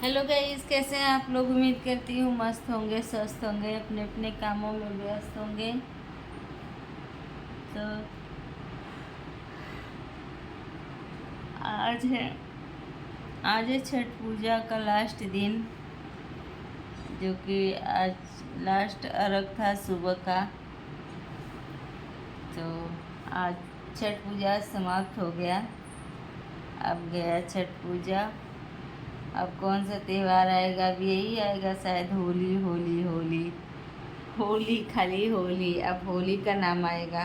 Hello guys, कैसे हैं आप लोग। उम्मीद करती हूँ मस्त होंगे, स्वस्थ होंगे, अपने अपने कामों में व्यस्त होंगे। तो आज है आज है छठ पूजा का लास्ट दिन, जो कि आज लास्ट अर्घ था सुबह का। तो आज छठ पूजा समाप्त हो गया। अब गया छठ पूजा। अब कौन सा त्यौहार आएगा? अब यही आएगा शायद, होली होली होली होली, खाली होली। अब होली का नाम आएगा।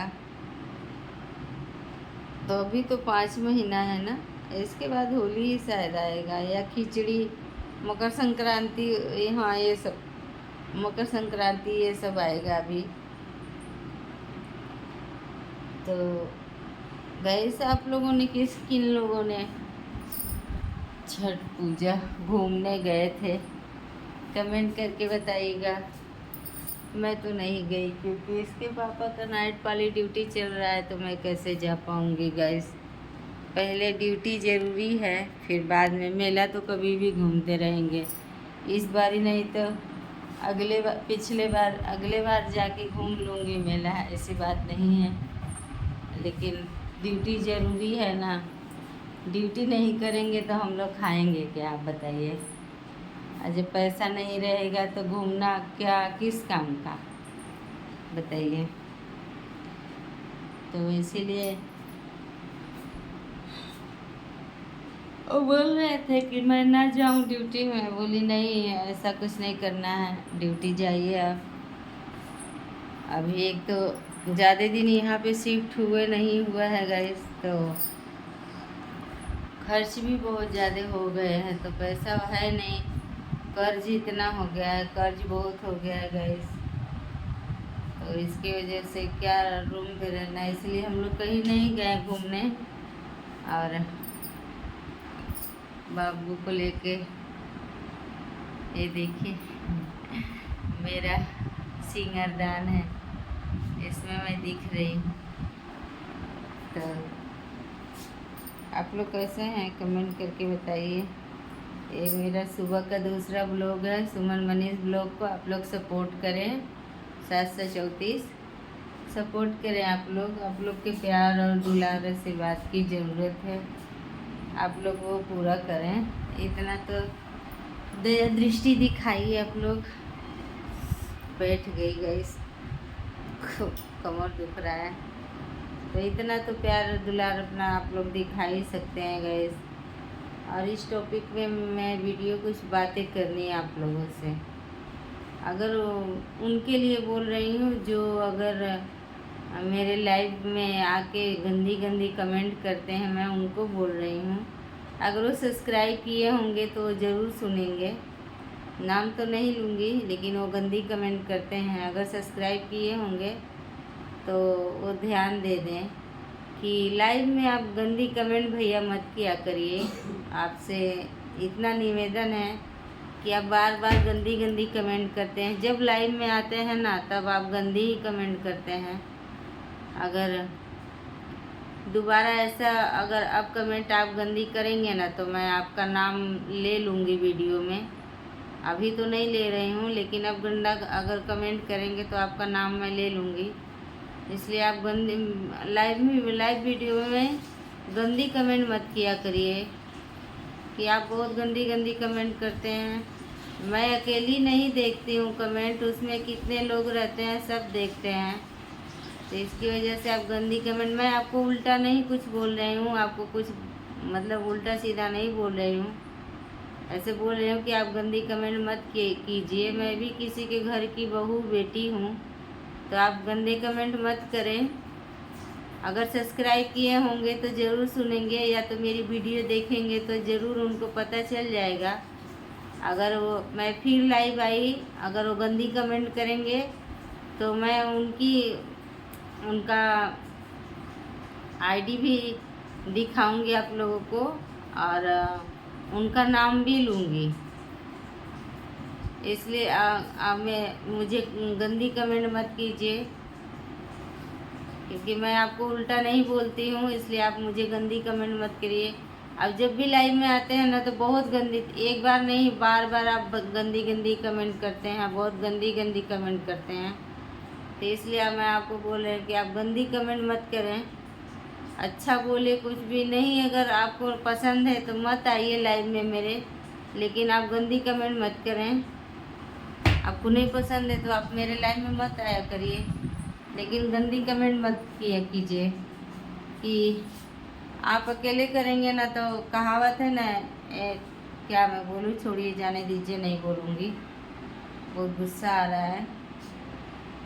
तो अभी तो 5 महीना है ना, इसके बाद होली ही शायद आएगा, या खिचड़ी, मकर संक्रांति। हाँ, ये सब मकर संक्रांति ये सब आएगा अभी। तो गैस, आप लोगों ने किन लोगों ने छठ पूजा घूमने गए थे? कमेंट करके बताइएगा। मैं तो नहीं गई, क्योंकि इसके पापा का नाइट वाली ड्यूटी चल रहा है, तो मैं कैसे जा पाऊँगी गाइस। पहले ड्यूटी ज़रूरी है, फिर बाद में मेला तो कभी भी घूमते रहेंगे। इस बार ही नहीं तो अगले बार जाके घूम लूँगी मेला, ऐसी बात नहीं है। लेकिन ड्यूटी ज़रूरी है ना। ड्यूटी नहीं करेंगे तो हम लोग खाएंगे क्या, आप बताइए। और जब पैसा नहीं रहेगा तो घूमना क्या, किस काम का, बताइए। तो इसीलिए वो बोल रहे थे कि मैं ना जाऊं ड्यूटी में। बोली नहीं, ऐसा कुछ नहीं करना है, ड्यूटी जाइए आप। अभी एक तो ज़्यादा दिन यहाँ पे शिफ्ट हुए नहीं हुआ है गाइस, तो खर्च भी बहुत ज़्यादा हो गए हैं, तो पैसा है नहीं। कर्ज इतना हो गया है, कर्ज बहुत हो गया है गाइस। तो इसकी वजह से क्या रूम पे रहना, इसलिए हम लोग कहीं नहीं गए घूमने। और बाबू को लेके, ये देखिए मेरा सिंगारदान है, इसमें मैं दिख रही हूँ। तो आप लोग कैसे हैं, कमेंट करके बताइए। ये मेरा सुबह का दूसरा ब्लॉग है, सुमन मनीष ब्लॉग को आप लोग सपोर्ट करें। 734 सपोर्ट करें आप लोग के प्यार और दुलार से बात की ज़रूरत है। आप लोग वो पूरा करें, इतना तो दया दृष्टि दिखाइए आप लोग। बैठ गई गैस, कमर दुख रहा है, तो इतना तो प्यार दुलार अपना आप लोग दिखा ही सकते हैं गैस। और इस टॉपिक में मैं वीडियो कुछ बातें करनी है आप लोगों से। अगर उनके लिए बोल रही हूँ जो अगर मेरे लाइव में आके गंदी गंदी कमेंट करते हैं, मैं उनको बोल रही हूँ। अगर वो सब्सक्राइब किए होंगे तो ज़रूर सुनेंगे। नाम तो नहीं लूँगी, लेकिन वो गंदी कमेंट करते हैं। अगर सब्सक्राइब किए होंगे तो वो ध्यान दे दें कि लाइव में आप गंदी कमेंट भैया मत किया करिए। आपसे इतना निवेदन है कि आप बार बार गंदी गंदी कमेंट करते हैं। जब लाइव में आते हैं ना, तब आप गंदी ही कमेंट करते हैं। अगर दोबारा ऐसा अगर आप कमेंट आप गंदी करेंगे ना, तो मैं आपका नाम ले लूँगी वीडियो में। अभी तो नहीं ले रही हूँ, लेकिन अब गंदा अगर कमेंट करेंगे तो आपका नाम मैं ले लूँगी। इसलिए आप गंदी लाइव वीडियो में गंदी कमेंट मत किया करिए कि आप बहुत गंदी गंदी कमेंट करते हैं। मैं अकेली नहीं देखती हूँ कमेंट, उसमें कितने लोग रहते हैं सब देखते हैं। तो इसकी वजह से आप गंदी कमेंट, मैं आपको उल्टा नहीं कुछ बोल रही हूँ, आपको कुछ मतलब उल्टा सीधा नहीं बोल रही हूँ। ऐसे बोल रही हूँ कि आप गंदी कमेंट मत कीजिए। मैं भी किसी के घर की बहू बेटी हूँ, तो आप गंदे कमेंट मत करें। अगर सब्सक्राइब किए होंगे तो ज़रूर सुनेंगे, या तो मेरी वीडियो देखेंगे तो ज़रूर उनको पता चल जाएगा। अगर वो मैं फिर लाइव आई, अगर वो गंदी कमेंट करेंगे तो मैं उनका आईडी भी दिखाऊंगी आप लोगों को, और उनका नाम भी लूँगी। इसलिए मुझे गंदी कमेंट मत कीजिए, क्योंकि मैं आपको उल्टा नहीं बोलती हूँ। इसलिए आप मुझे गंदी कमेंट मत करिए। अब जब भी लाइव में आते हैं ना तो बहुत गंदी, एक बार नहीं बार बार आप गंदी गंदी कमेंट करते हैं, बहुत गंदी गंदी कमेंट करते हैं। तो इसलिए मैं आपको बोल रही हूँ कि आप गंदी कमेंट मत करें, अच्छा बोले कुछ भी नहीं। अगर आपको पसंद है तो मत आइए लाइव में मेरे, लेकिन आप गंदी कमेंट मत करें। आपको नहीं पसंद है तो आप मेरे लाइव में मत आया करिए, लेकिन गंदी कमेंट मत किया कीजिए। कि आप अकेले करेंगे ना तो कहावत है ना, क्या मैं बोलूँ, छोड़िए जाने दीजिए, नहीं बोलूँगी, बहुत गुस्सा आ रहा है।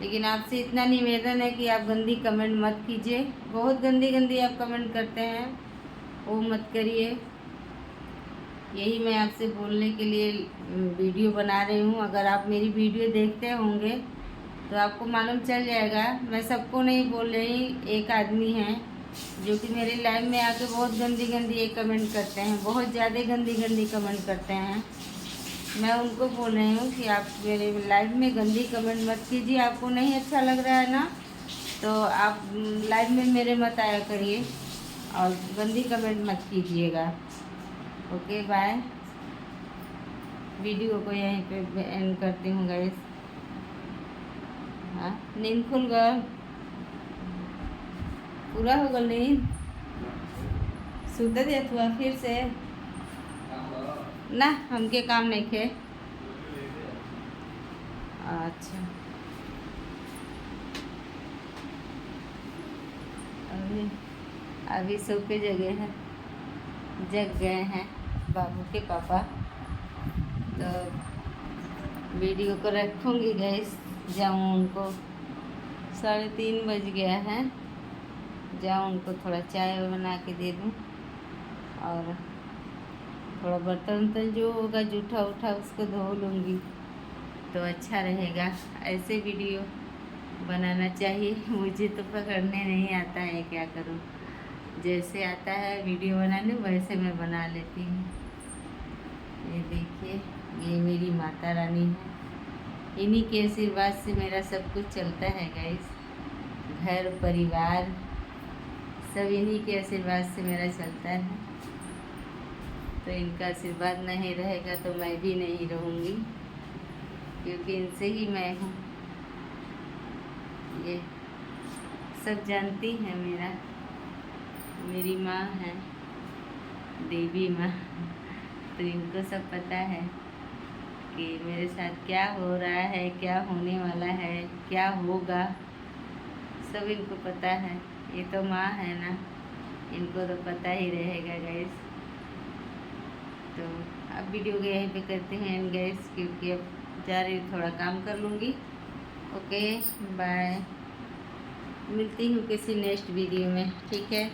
लेकिन आपसे इतना निवेदन है कि आप गंदी कमेंट मत कीजिए, बहुत गंदी गंदी आप कमेंट करते हैं, वो मत करिए। यही मैं आपसे बोलने के लिए वीडियो बना रही हूँ। अगर आप मेरी वीडियो देखते होंगे तो आपको मालूम चल जाएगा। मैं सबको नहीं बोल रही, एक आदमी है जो कि मेरे लाइव में आके बहुत गंदी गंदी एक कमेंट करते हैं, बहुत ज़्यादा गंदी गंदी कमेंट करते हैं। मैं उनको बोल रही हूँ कि आप मेरे लाइव में गंदी कमेंट मत कीजिए। आपको नहीं अच्छा लग रहा है ना तो आप लाइव में मेरे मत आया करिए और गंदी कमेंट मत कीजिएगा। Okay bye. वीडियो को यहीं पे एंड करती हूँ गाइस। हाँ, नींद खुल गया, पूरा हो गया नींद, सुते दे हुआ फिर से ना, हमके काम नहीं खे। अच्छा, अभी सो के जग गए हैं बाबू के पापा। तो वीडियो को रखूँगी गैस, जाऊँ उनको, 3:30 बज गया है, जाऊँ उनको थोड़ा चाय बना के दे दूँ और थोड़ा बर्तन जो होगा जूठा उठा उसको धो लूँगी तो अच्छा रहेगा। ऐसे वीडियो बनाना चाहिए। मुझे तो पकड़ने नहीं आता है, क्या करूँ, जैसे आता है वीडियो बनाने वैसे मैं बना लेती हूँ। ये देखिए, ये मेरी माता रानी है, इन्हीं के आशीर्वाद से मेरा सब कुछ चलता है गाइस। घर परिवार सब इन्हीं के आशीर्वाद से मेरा चलता है। तो इनका आशीर्वाद नहीं रहेगा तो मैं भी नहीं रहूँगी, क्योंकि इनसे ही मैं हूँ। ये सब जानती हैं, मेरी माँ है देवी माँ, तो इनको सब पता है कि मेरे साथ क्या हो रहा है, क्या होने वाला है, क्या होगा, सब इनको पता है। ये तो माँ है ना, इनको तो पता ही रहेगा गैस। तो अब वीडियो को यहीं पे करते हैं गैस, क्योंकि अब जा रही हूँ, थोड़ा काम कर लूँगी। ओके बाय, मिलती हूँ किसी नेक्स्ट वीडियो में, ठीक है।